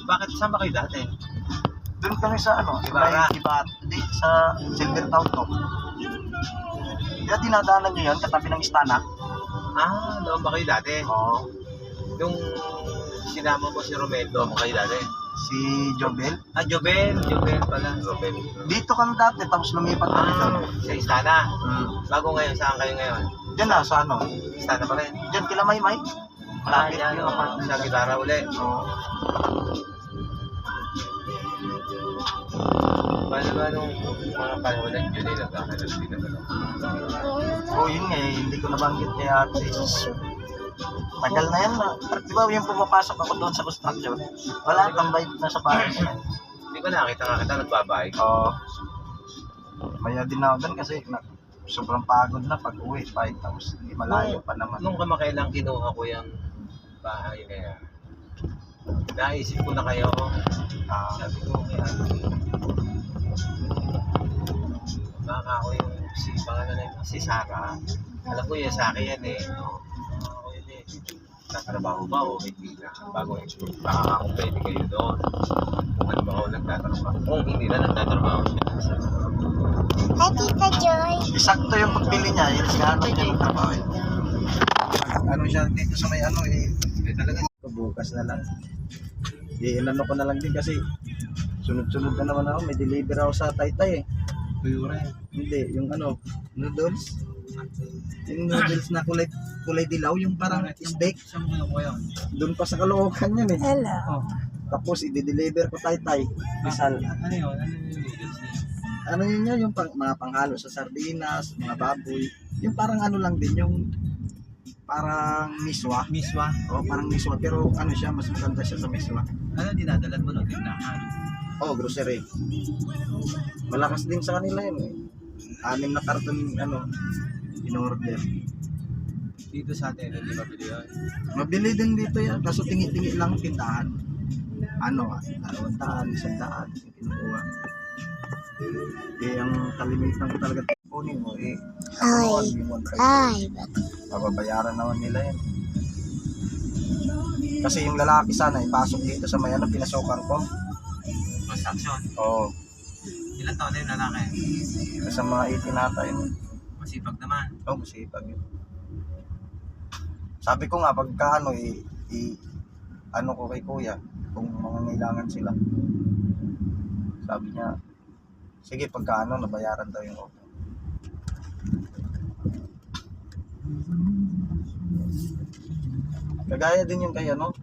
Bakit saan ba kayo dati? Doon kami sa ano, Ibarra. Hindi, sa Silver Town to. Kaya dinadaanan nyo yun, katabi ng istana. Ah, doon ba kayo dati? Oo. Yung sinama mo si Romel, doon mo kayo dati? Si Jobel. Ah, Jobel pala. Jobel. Dito kami dati, tapos lumipat kami doon. Sa Istana. Hmm. Bago ngayon, saan kayo ngayon? Diyan na, sa ano? Istana pa rin. Diyan, kila Maymay. Malapit yan, yung apartment. sa Gitara uli. Oo. Paano ba nung mga panahon ng July nagkakaroon din na gano'n? Oo, yun nga eh, hindi ko nabanggit kay ate. Tagal na yan na. Di ba yung pumapasok ako doon sa construction? Wala, tambay na sa bahay niya. Hindi ko nakita nga kita nagbabike. Oo. Maya din ako doon kasi sobrang pagod na pag uwi. Tapos hindi malayo pa naman. Nung kamakailang kinuha ko yung bahay na yan, naisip ko na kayo. Sabi ko, kaya baka ako yung pangalan na yun, si Sarah. Alam ko yan sa akin yan eh. Ako yun eh. Tatrabaho ba o hindi na? Bago explore. Baka ako pwede kayo doon. Kung ano ba ako nagtatrabaho. Kung hindi na nagtatrabaho siya. Hi, Tita Joy. Isakto yung pagbili niya. Yung sigano niya yung trabaho. Ano siya dito sa may ano eh. Talaga. Bukas na lang. Inano ko na lang din kasi sunod-sunod na naman ako. May deliver ako sa Taytay eh. Tuyura eh. Hindi, yung ano, noodles. Yung noodles na kulay dilaw, yung parang steak. Saan mo kinukuha yun? Doon pa sa Caloocan yun eh. Hello. Tapos i-deliver ko Taytay. Rizal. Ano yun? Ano yung noodles niya? Ano yun yun? Yung mga panghalo sa sardinas, mga baboy. Yung parang ano lang din, yung parang miswa. Miswa? O, parang miswa. Pero ano siya, mas maganda siya sa miswa. Ano dinadalan mo no? Tindahan? Oh, grocery. Malakas din sa kanila yun eh. 6 na karton, ano, in-order. Dito sa atin, hindi mabili yun. Mabili din dito yan, kaso tingi-tingi lang tindahan. Ano, 200, 100, yung kinukuha. Eh, ang kalimitan ko talaga kunin mo eh. Ay. Ay. Mababayaran naman nila yan. Kasi yung lalaki sana, ipasok dito sa may ano, pinasukan ko. Construction. Oo, Ilan taon na yung lalaki? sa mga 18 nata yun. Masipag naman. Oo, masipag yun. Sabi ko nga, pagka ano, ano ko kay kuya, kung mga kailangan sila. Sabi niya, sige, pagka ano, nabayaran daw yung auto. Kagaya din yung kay ano,